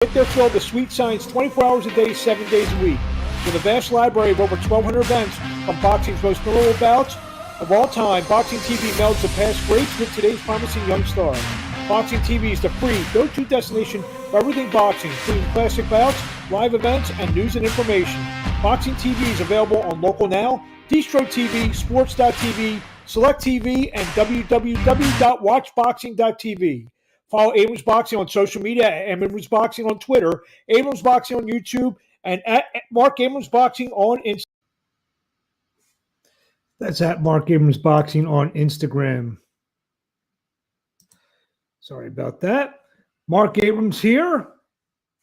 Get their fill of the sweet science 24 hours a day, 7 days a week. With a vast library of over 1,200 events from boxing's most memorable bouts of all time, Boxing TV melds the past greats with today's promising young stars. Boxing TV is the free go-to destination for everything boxing, including classic bouts, live events, and news and information. Boxing TV is available on Local Now, Distro TV, Sports.tv, Select TV, and www.watchboxing.tv. Follow Abrams Boxing on social media at Abrams Boxing on Twitter, Abrams Boxing on YouTube, and at Marc Abrams Boxing on Instagram. That's at Marc Abrams Boxing on Instagram. Sorry about that. Marc Abrams here.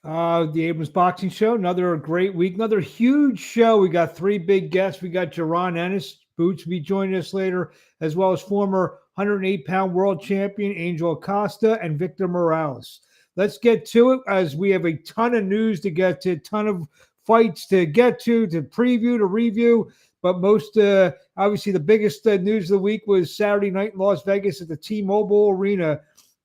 The Abrams Boxing Show. Another great week. Another huge show. We got three big guests. We got Jaron, Ennis, Boots will be joining us later, as well as former 108-pound world champion Angel Acosta and Victor Morales. Let's get to it, as we have a ton of news to get to, a ton of fights to get to preview, to review. But most, obviously, the biggest news of the week was Saturday night in Las Vegas at the T-Mobile Arena. It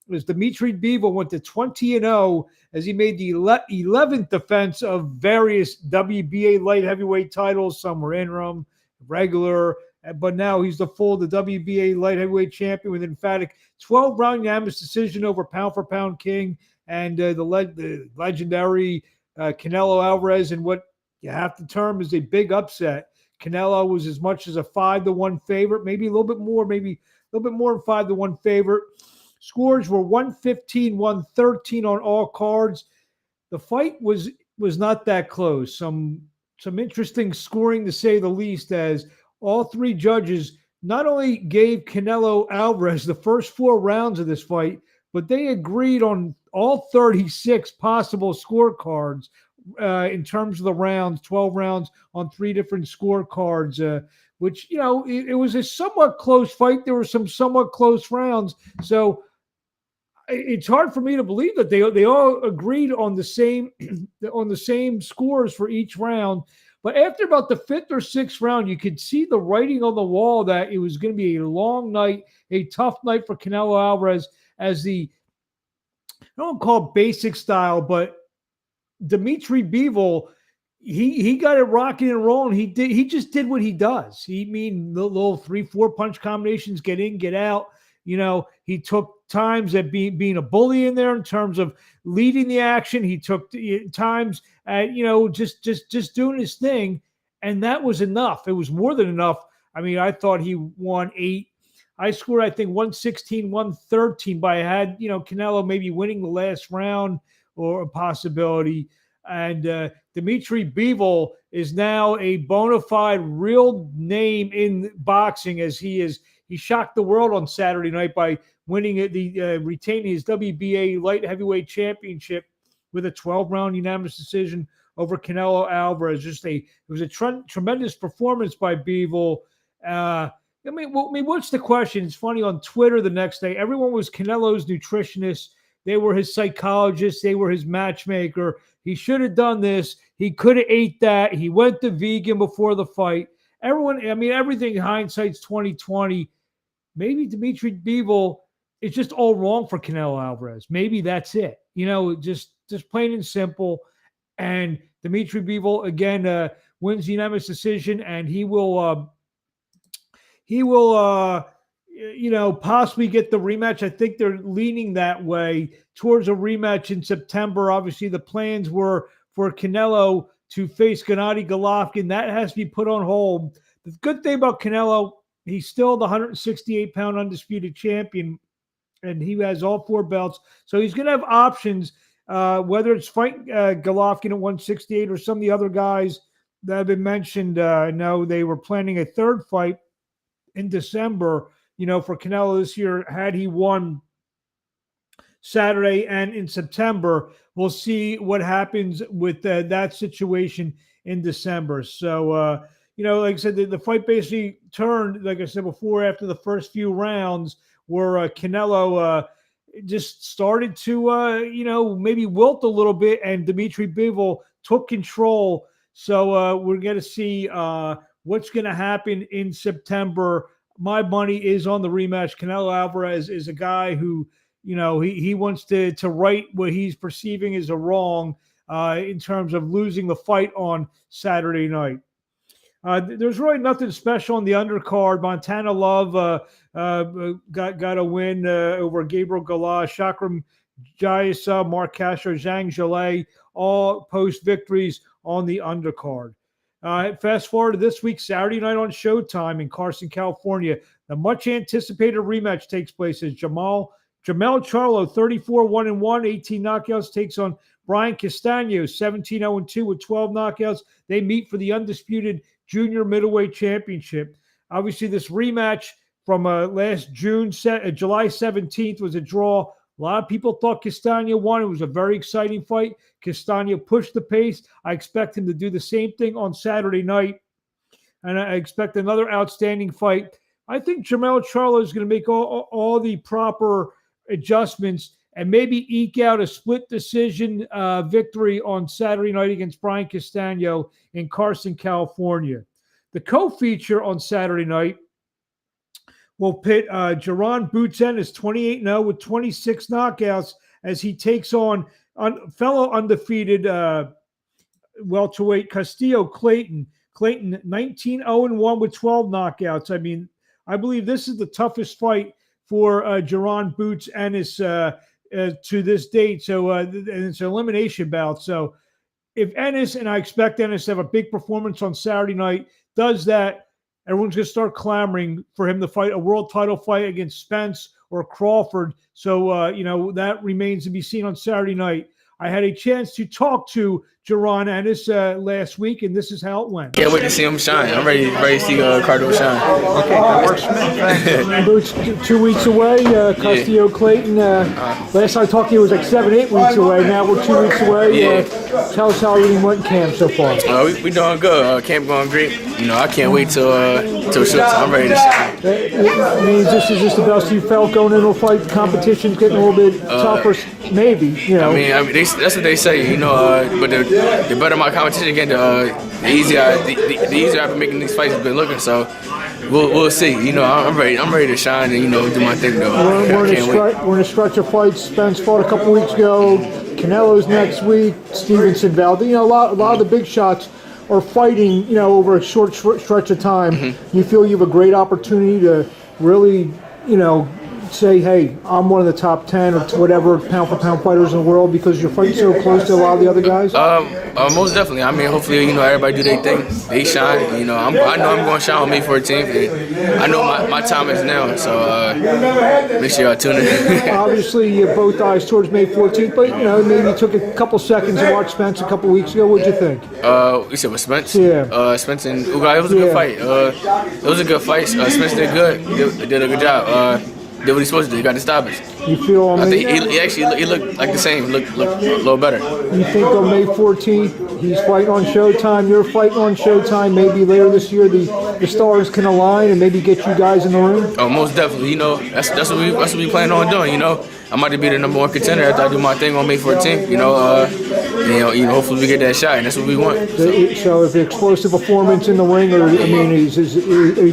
was Dmitry Bivol went to 20-0 as he made the 11th defense of various WBA light heavyweight titles. Some were interim, regular, but now he's the WBA light heavyweight champion with an emphatic 12-round unanimous decision over pound-for-pound king and the legendary Canelo Alvarez, in what you have to term is a big upset. Canelo was as much as a 5-1 favorite, maybe a little bit more, maybe a little bit more than 5-1 favorite. Scores were 115, 113 on all cards. The fight was not that close. Some interesting scoring, to say the least, as all three judges not only gave Canelo Alvarez the first 4 rounds of this fight, but they agreed on all 36 possible scorecards in terms of the rounds, 12 rounds on 3 different scorecards, which, you know, it was a somewhat close fight. There were some somewhat close rounds. So it's hard for me to believe that they all agreed on the same scores for each round. But after about the 5th or 6th round, you could see the writing on the wall that it was going to be a long night, a tough night for Canelo Alvarez, as I don't call it basic style, but Dmitry Bivol, he got it rocking and rolling. He just did what he does. The little 3-4 punch combinations, get in, get out. You know, he took times at being a bully in there in terms of leading the action. He took times at, you know, just doing his thing, and that was enough. It was more than enough. I mean, I thought he won 8. I scored, I think, 116, 113, but I had, you know, Canelo maybe winning the last round or a possibility. And Dmitry Bivol is now a bona fide real name in boxing, as he shocked the world on Saturday night by winning retaining his WBA light heavyweight championship with a 12-round unanimous decision over Canelo Alvarez. It was a tremendous performance by Bivol. I mean, what's the question? It's funny, on Twitter the next day, everyone was Canelo's nutritionist. They were his psychologist. They were his matchmaker. He should have done this. He could have ate that. He went to vegan before the fight. Everyone, I mean, everything, hindsight's 2020. Maybe Dmitry Bivol is just all wrong for Canelo Alvarez. Maybe that's it. You know, just plain and simple. And Dmitry Bivol, again, wins the unanimous decision, and he will you know, possibly get the rematch. I think they're leaning that way towards a rematch in September. Obviously, the plans were for Canelo to face Gennady Golovkin. That has to be put on hold. The good thing about Canelo, he's still the 168-pound undisputed champion, and he has all 4 belts. So he's going to have options, whether it's fighting Golovkin at 168 or some of the other guys that have been mentioned. I know they were planning a 3rd fight in December, you know, for Canelo this year, had he won Saturday and in September. We'll see what happens with that situation in December. So, you know, like I said, the fight basically turned, like I said before, after the first few rounds, where Canelo just started to, you know, maybe wilt a little bit, and Dmitry Bivol took control. So we're going to see what's going to happen in September. My money is on the rematch. Canelo Alvarez is a guy who, he wants to right what he's perceiving as a wrong in terms of losing the fight on Saturday night. There's really nothing special on the undercard. Montana Love got a win over Gabriel Gala, Shakram Jayasa, Marc Castro, Zhang Zhilei, all post victories on the undercard. Fast forward to this week, Saturday night on Showtime in Carson, California. The much anticipated rematch takes place as Jamel Charlo, 34-1-1, 18 knockouts, takes on Bryan Castano, 17-0-2 with 12 knockouts. They meet for the undisputed junior middleweight championship. Obviously, this rematch from last July 17th was a draw. A lot of people thought Castano won. It was a very exciting fight. Castano pushed the pace. I expect him to do the same thing on Saturday night. And I expect another outstanding fight. I think Jamel Charlo is going to make all the proper adjustments and maybe eke out a split decision victory on Saturday night against Bryan Castano in Carson, California. The co-feature on Saturday night will pit Jaron Ennis, 28-0 with 26 knockouts, as he takes on fellow undefeated welterweight Custio Clayton. Clayton, 19-0-1 with 12 knockouts. I mean, I believe this is the toughest fight for Jaron Ennis to this date. So and it's an elimination bout. So if Ennis, and I expect Ennis to have a big performance on Saturday night, does that, everyone's going to start clamoring for him to fight a world title fight against Spence or Crawford. So, that remains to be seen on Saturday night. I had a chance to talk to Jaron Ennis last week, and this is how it went. Can't wait to see him shine. I'm ready to see Cardo shine. Okay, that works for me. 2 weeks away, Custio Clayton. Last I talked to you, it was like 7-8 weeks away. Now we're 2 weeks away. Yeah. Tell us how everything went in camp so far. We doing good. Camp going great. I can't wait till shoots. I'm ready to shine. It means this is just the best you felt going into a fight. Competition's getting a little bit tougher, maybe. I mean, that's what they say. But the better my competition get, the easier I've been making these fights. Been looking. So we'll see. I'm ready. I'm ready to shine and do my thing though. We're in a stretch of fights. Spence fought a couple weeks ago. Canelo's next week. Stevenson, Valdez. A lot of the big shots are fighting, over a short stretch of time. Mm-hmm. You feel you have a great opportunity to really, say, hey, I'm one of the top 10 or whatever pound-for-pound fighters in the world because you're fighting so close to a lot of the other guys? Most definitely. I mean, hopefully, everybody do their thing. They shine. I know I'm going to shine on May 14th. And I know my time is now, so make sure y'all tune in. Obviously, you have both eyes towards May 14th, but, maybe you took a couple seconds to watch Spence a couple weeks ago. What'd you think? You said with Spence? Yeah. Spence and Ugai, it was a good fight. It was a good fight. Spence did good. Did a good job. Did what he's supposed to do. He got the stoppage. You feel I think he looked like the same. Looked a little better. You think on May 14th, he's fighting on Showtime, you're fighting on Showtime, maybe later this year the stars can align and maybe get you guys in the ring? Oh, most definitely. That's what we plan on doing, I'm about to be the number one contender after I do my thing on May 14th. Hopefully we get that shot, and that's what we want. So if the explosive performance in the ring, or are you going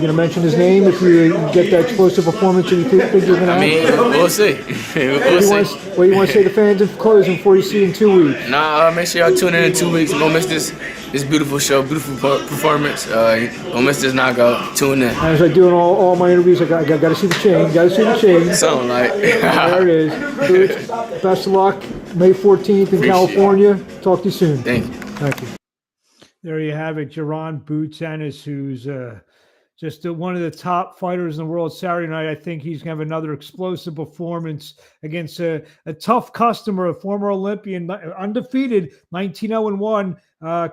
to mention his name if you get that explosive performance and you think you're going to have? We'll see. What do you want to say to fans in closing before you see in 2 weeks? Make sure y'all tune in 2 weeks. Don't miss this beautiful show, beautiful performance. Don't miss this knockout. Tune in. As I do in all my interviews, I got to see the chain. Got to see the chain. Something like. There it is. Best of luck. May 14th in California. Talk to you soon. Thank you. Thank you. There you have it, Jaron Ennis, who's just one of the top fighters in the world Saturday night. I think he's going to have another explosive performance against a tough customer, a former Olympian, undefeated, 19-0-1,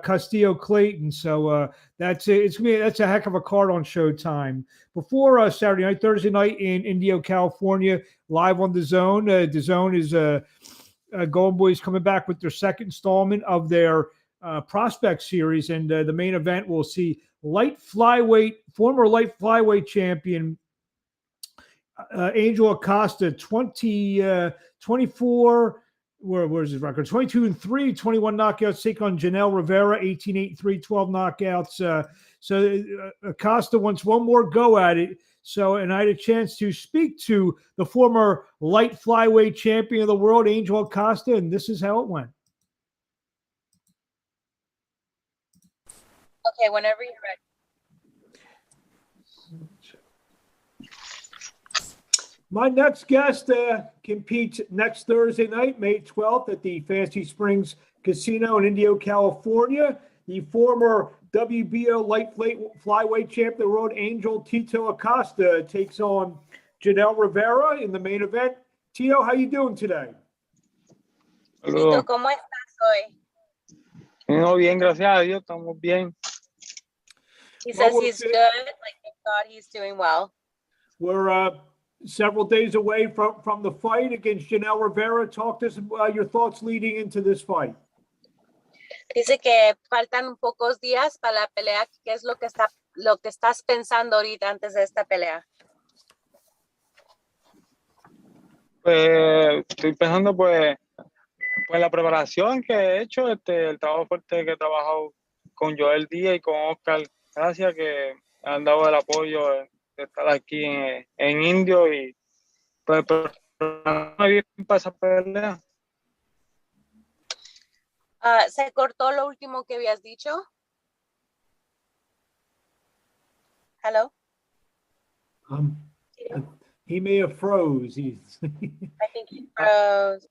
Custio Clayton. So that's a heck of a card on Showtime. Before Saturday night, Thursday night in Indio, California, live on DAZN. DAZN is Golden Boys coming back with their second installment of their prospect series, and the main event will see former light flyweight champion Angel Acosta, 24. Where's his record? 22-3, 21 knockouts. Take on Janelle Rivera, 18-8-3, 12 knockouts. So Acosta wants one more go at it. And I had a chance to speak to the former light flyweight champion of the world, Angel Acosta, and this is how it went. Okay, whenever you're ready. My next guest competes next Thursday night, May 12th, at the Fancy Springs Casino in Indio, California. The former WBO Light Flyweight champion of the world, Angel Tito Acosta, takes on Janelle Rivera in the main event. Tito, how you doing today? Tito, ¿cómo estás hoy? No, bien, gracias a Dios, estamos bien. He says he's good, like thank God he's doing well. We're several days away from the fight against Janelle Rivera. Talk to us about your thoughts leading into this fight. Dice que faltan pocos días para la pelea. ¿Qué es lo que estás pensando ahorita antes de esta pelea? Pues estoy pensando pues la preparación que he hecho, el trabajo fuerte que he trabajado con Joel Díaz y con Oscar. Gracias que me han dado el apoyo de estar aquí en Indio y pues prepararme bien para esa pelea. ¿Se cortó lo último que habías dicho? Hello? He may have froze. I think he froze.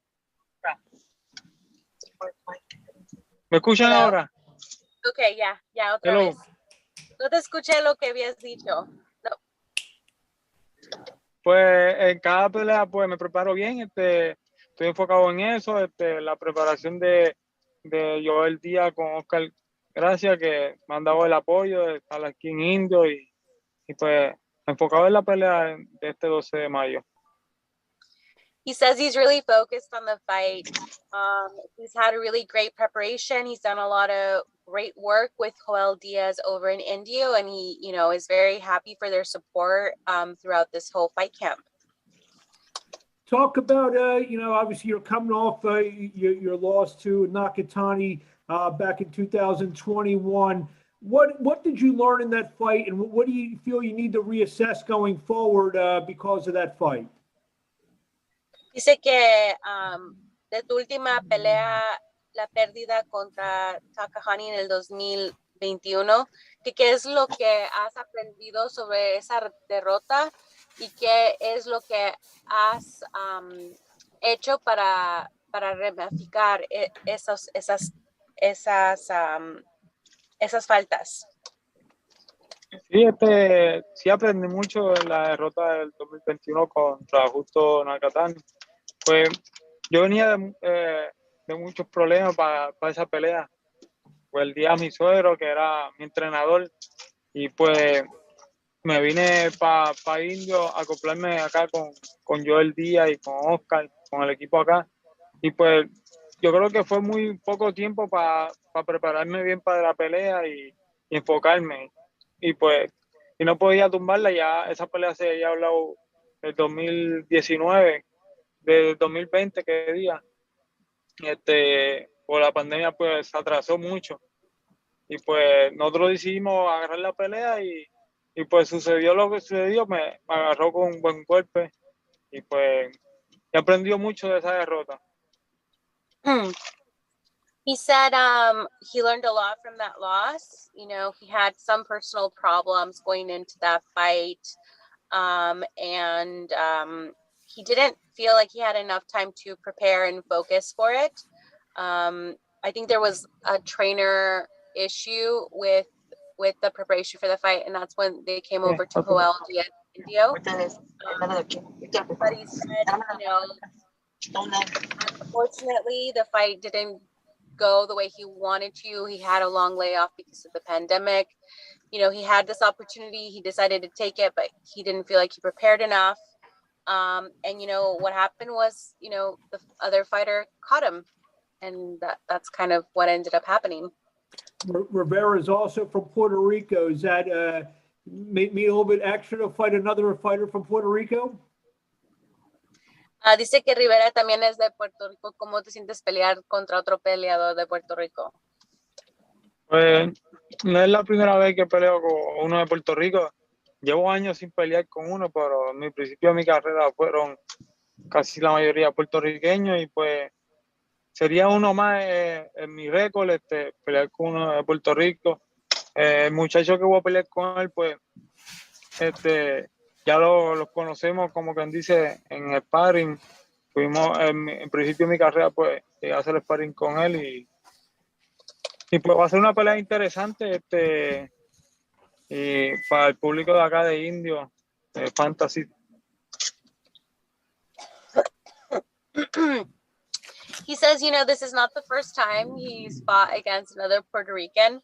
¿Me escuchan Hello? ahora? Okay, ya otra Hello. vez. No te escuché lo que habías dicho. No. Pues en cada pelea pues me preparo bien, estoy enfocado en eso, la preparación de Joel Díaz con Oscar, gracias que me han dado el apoyo de estar aquí en Indio y pues enfocado en la pelea de este 12 de mayo. He says he's really focused on the fight. He's had a really great preparation. He's done a lot of great work with Joel Diaz over in India, and he, is very happy for their support throughout this whole fight camp. Talk about, obviously you're coming off your loss to Nakatani back in 2021. What did you learn in that fight, and what do you feel you need to reassess going forward because of that fight? Dice que de tu última pelea, la pérdida contra Takahani en el 2021, ¿qué es lo que has aprendido sobre esa derrota y qué es lo que has hecho para ramificar esas faltas? Sí aprendí mucho en la derrota del 2021 contra Justo Nakatani. Pues yo venía de muchos problemas para esa pelea. Pues el día mi suegro, que era mi entrenador, y pues me vine para Indio a acoplarme acá con Joel Díaz y con Oscar, con el equipo acá. Y pues yo creo que fue muy poco tiempo para prepararme bien para la pelea y enfocarme. Y pues, y no podía tumbarla, ya esa pelea se había hablado del 2019, del 2020, que día. Por la pandemia pues se atrasó mucho. Y pues nosotros decidimos agarrar la pelea y pues sucedió lo que sucedió, me agarró con un buen golpe y pues he aprendido mucho de esa derrota. He said he learned a lot from that loss. He had some personal problems going into that fight. He didn't feel like he had enough time to prepare and focus for it. I think there was a trainer issue with the preparation for the fight, and that's when they came over to Joel Diaz Indio. But he said, unfortunately, the fight didn't go the way he wanted to. He had a long layoff because of the pandemic. He had this opportunity. He decided to take it, but he didn't feel like he prepared enough. And what happened was, the other fighter caught him, and that's kind of what ended up happening. Rivera is also from Puerto Rico. Does that make me a little bit extra to fight another fighter from Puerto Rico? Dice que Rivera también es de Puerto Rico. ¿Cómo te sientes pelear contra otro peleador de Puerto Rico? Pues no es la primera vez que peleo con uno de Puerto Rico. llevo años sin pelear con uno, pero en mi principio de mi carrera fueron casi la mayoría puertorriqueños y pues sería uno más en mi récord, pelear con uno de Puerto Rico. El muchacho que voy a pelear con él, pues ya los conocemos, como quien dice, en el sparring. Fuimos en principio de mi carrera, pues a hacer el sparring con él y pues va a ser una pelea interesante y para el público de acá de Indio, Fantasy. He says, this is not the first time he's fought against another Puerto Rican,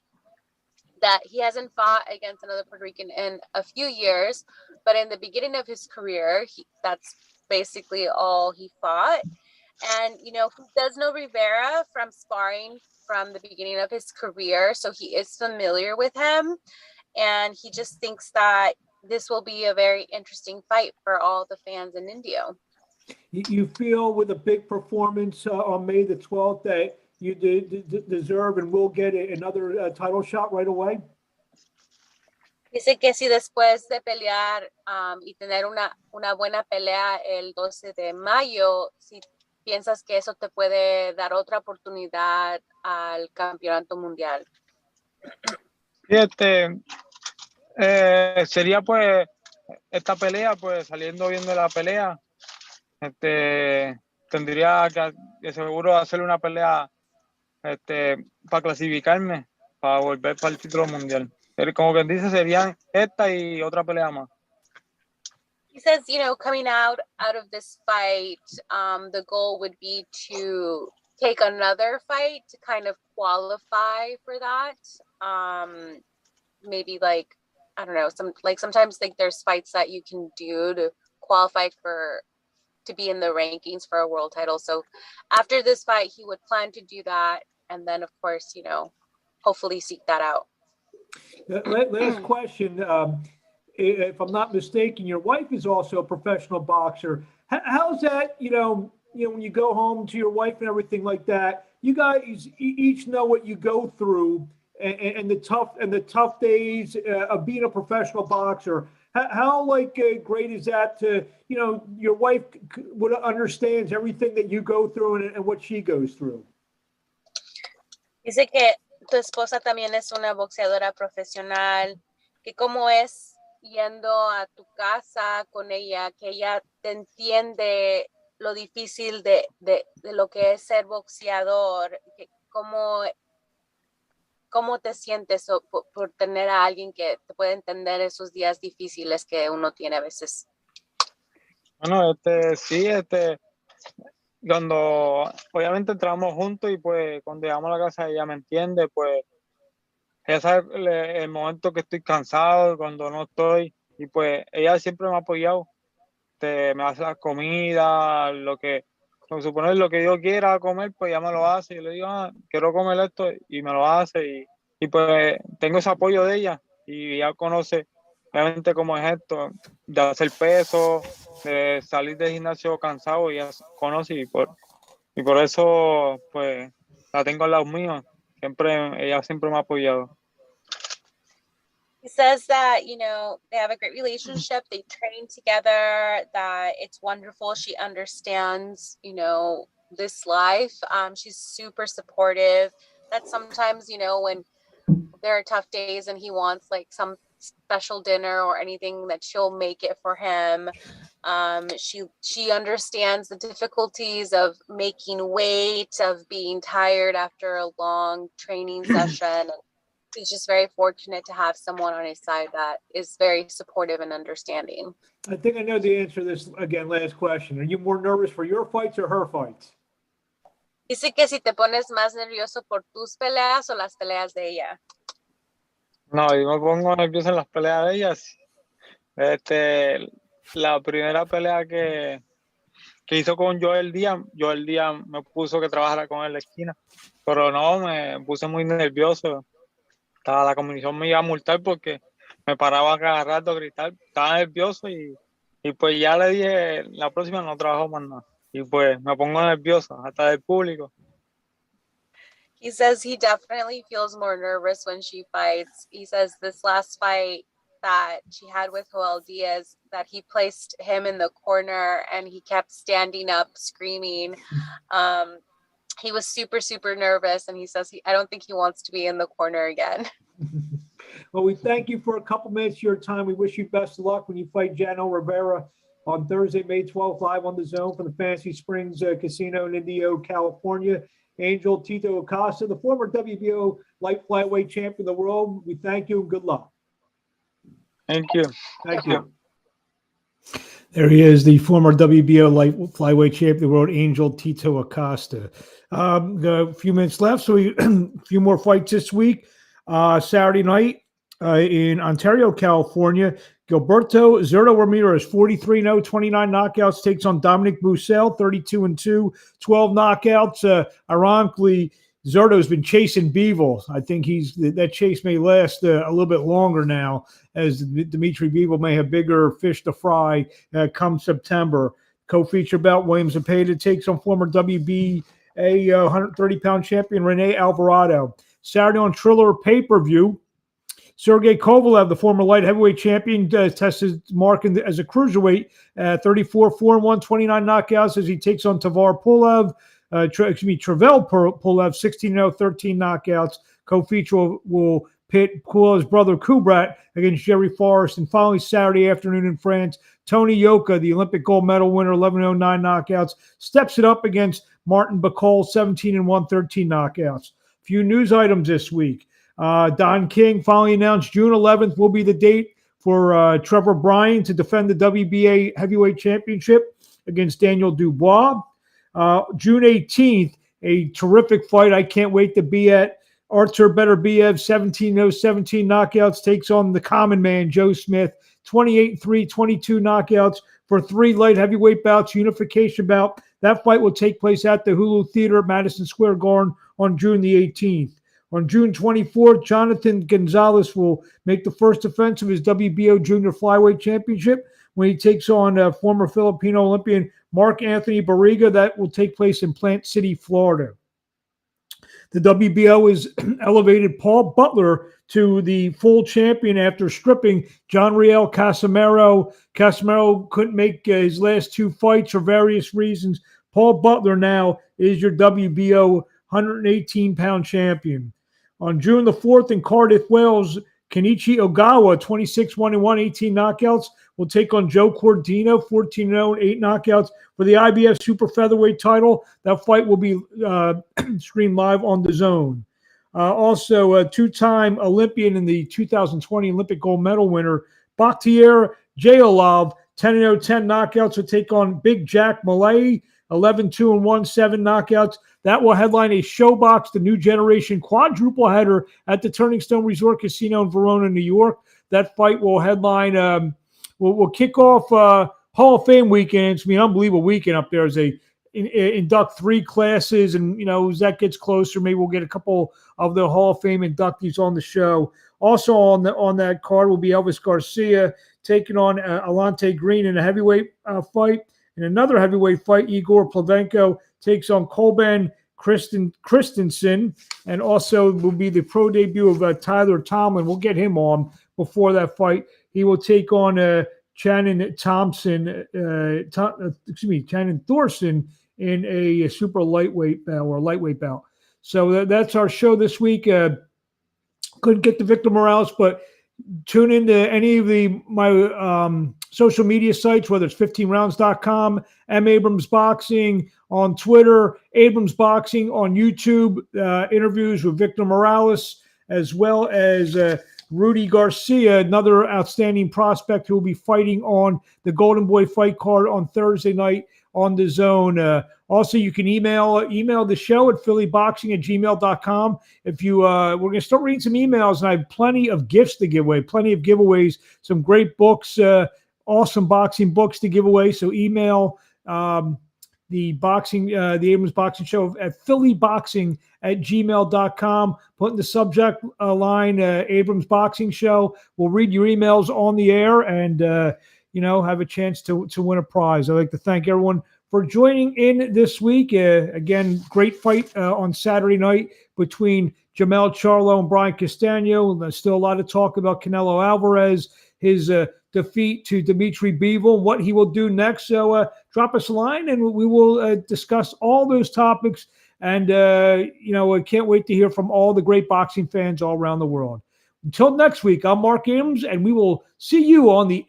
that he hasn't fought against another Puerto Rican in a few years, but in the beginning of his career, that's basically all he fought. And, he does know Rivera from sparring from the beginning of his career, so he is familiar with him. And he just thinks that this will be a very interesting fight for all the fans in India. You feel with a big performance on May the 12th that you deserve and will get another title shot right away? Dice que si después de pelear y tener una buena pelea el 12 de mayo, si piensas que eso te puede dar otra oportunidad al campeonato mundial. Sería pues esta pelea, pues saliendo bien de la pelea, tendría que seguro hacer una pelea para clasificarme, para volver para el título mundial. Pero como quien dice, serían esta y otra pelea más. He says, coming out of this fight, the goal would be to take another fight to kind of qualify for that. Maybe like, I don't know, sometimes there's fights that you can do to qualify to be in the rankings for a world title. So after this fight, he would plan to do that. And then, of course, hopefully seek that out. Last question. If I'm not mistaken, your wife is also a professional boxer. How's that, when you go home to your wife and everything like that, you guys each know what you go through and the tough days of being a professional boxer. How great is that to, your wife understands everything that you go through and what she goes through? Dice que tu esposa también es una boxeadora profesional, que cómo es yendo a tu casa con ella, que ella te entiende lo difícil de lo que es ser boxeador, que cómo te sientes por tener a alguien que te puede entender esos días difíciles que uno tiene a veces. Bueno, sí, cuando obviamente entramos juntos y pues cuando llegamos a la casa ella me entiende, pues ella sabe el momento que estoy cansado, cuando no estoy, y pues ella siempre me ha apoyado, me hace la comida, lo que suponer lo que yo quiera comer, pues ella me lo hace, y yo le digo, quiero comer esto, y me lo hace, y pues tengo ese apoyo de ella, y ella conoce obviamente cómo es esto, de hacer peso, de salir del gimnasio cansado, y ella conoce, y por eso pues la tengo al lado mío. Ella siempre me ha apoyado. He says that, they have a great relationship. They train together, that it's wonderful. She understands, this life. She's super supportive. That sometimes, when there are tough days and he wants some special dinner or anything, that she'll make it for him. She understands the difficulties of making weight, of being tired after a long training session. He's just very fortunate to have someone on his side that is very supportive and understanding. I think I know the answer to this, again, last question. Are you more nervous for your fights or her fights? Dice que si te pones más nervioso por tus peleas o las peleas de ella. No, yo me pongo nervioso en las peleas de ellas. La primera pelea que hizo con Joel Díaz me puso que trabajara con él en la esquina, pero no, me puse muy nervioso. La comisión me iba a multar porque me paraba cada rato a gritar, estaba nervioso y pues ya le dije, la próxima no trabajo más nada. Y pues me pongo nervioso, hasta del público. He says he definitely feels more nervous when she fights. He says this last fight, that she had with Joel Diaz, that he placed him in the corner and he kept standing up screaming. He was super, super nervous, and he says I don't think he wants to be in the corner again. Well, we thank you for a couple minutes of your time. We wish you best of luck when you fight Janel Rivera on Thursday, May 12th, live on the Zone from the Fantasy Springs Casino in Indio, California. Angel Tito Acosta, the former WBO Light Flyweight Champion of the world. We thank you and good luck. Thank you. Thank you. There he is, the former WBO Light Flyweight Champion of the world, Angel Tito Acosta. A few minutes left, so a few more fights this week. Saturday night in Ontario, California, Gilberto Zurdo Ramirez, 43-0, 29 knockouts, takes on Dominic Bussell, 32-2, 12 knockouts. Ironically, Zurdo's been chasing Bivol. I think that chase may last a little bit longer now, as Dmitry Bivol may have bigger fish to fry come September. Co-feature bout, Williams Zepeda takes on former WBA 130-pound champion Rene Alvarado. Saturday on Triller pay-per-view, Sergey Kovalev, the former light heavyweight champion, tested Marc as a cruiserweight, 34-4-1, 29 knockouts as he takes on Tavar Pulev. Trevor Pulev, 16-0, 13 knockouts. Co-feature will pit Pulev's brother Kubrat against Jerry Forrest. And finally, Saturday afternoon in France, Tony Yoka, the Olympic gold medal winner, 11-0, 9 knockouts, steps it up against Martin Bacol, 17-1, 13 knockouts. Few news items this week. Don King finally announced June 11th will be the date for Trevor Bryan to defend the WBA heavyweight championship against Daniel Dubois. June 18th, a terrific fight I can't wait to be at. Artur Beterbiev, 17-0, 17 knockouts, takes on the common man, Joe Smith, 28-3, 22 knockouts for 3 light heavyweight bouts, unification bout. That fight will take place at the Hulu Theater at Madison Square Garden on June the 18th. On June 24th, Jonathan Gonzalez will make the first defense of his WBO Junior Flyweight Championship when he takes on former Filipino Olympian Marc Anthony Barriga. That will take place in Plant City, Florida. The WBO has elevated Paul Butler to the full champion after stripping John Riel Casimero. Casimero couldn't make his last 2 fights for various reasons. Paul Butler now is your WBO 118-pound champion. On June the 4th in Cardiff, Wales, Kenichi Ogawa, 26-1-1, 18 knockouts, will take on Joe Cordino, 14-0, 8 knockouts for the IBF Super Featherweight title. That fight will be streamed live on the Zone. Also, a 2-time Olympian and the 2020 Olympic gold medal winner, Bakhtiar Jayalov, 10-0, 10 knockouts, will take on Big Jack Malay, 11-2-1, 7 knockouts. That will headline a Showbox, the new generation quadruple header at the Turning Stone Resort Casino in Verona, New York. That fight will headline, will kick off Hall of Fame weekend. It's an unbelievable weekend up there as they induct 3 classes. And, as that gets closer, maybe we'll get a couple of the Hall of Fame inductees on the show. Also on that card will be Elvis Garcia taking on Alante Green in a heavyweight fight. In another heavyweight fight, Igor Plavenko takes on Kolben Christensen, and also will be the pro debut of Tyler Tomlin. We'll get him on before that fight. He will take on Channing Thorson in a super lightweight bout or lightweight bout. So that's our show this week. Couldn't get to Victor Morales, but tune into any of my social media sites, whether it's 15rounds.com, Abrams Boxing on Twitter, Abrams Boxing on YouTube, interviews with Victor Morales, as well as Rudy Garcia, another outstanding prospect who will be fighting on the Golden Boy fight card on Thursday night on the Zone. Also, you can email the show at phillyboxing@gmail.com. If you, we're going to start reading some emails, and I have plenty of gifts to give away, plenty of giveaways, some great books, awesome boxing books to give away. So email the Abrams Boxing Show at phillyboxing@gmail.com. Put in the subject line Abrams Boxing Show. We'll read your emails on the air and have a chance to win a prize. I'd like to thank everyone for joining in this week. Again, great fight on Saturday night between Jermell Charlo and Bryan Castano. There's still a lot of talk about Canelo Alvarez, his defeat to Dmitry Bivol, what he will do next. So drop us a line, and we will discuss all those topics. And, I can't wait to hear from all the great boxing fans all around the world. Until next week, I'm Marc Abrams, and we will see you on the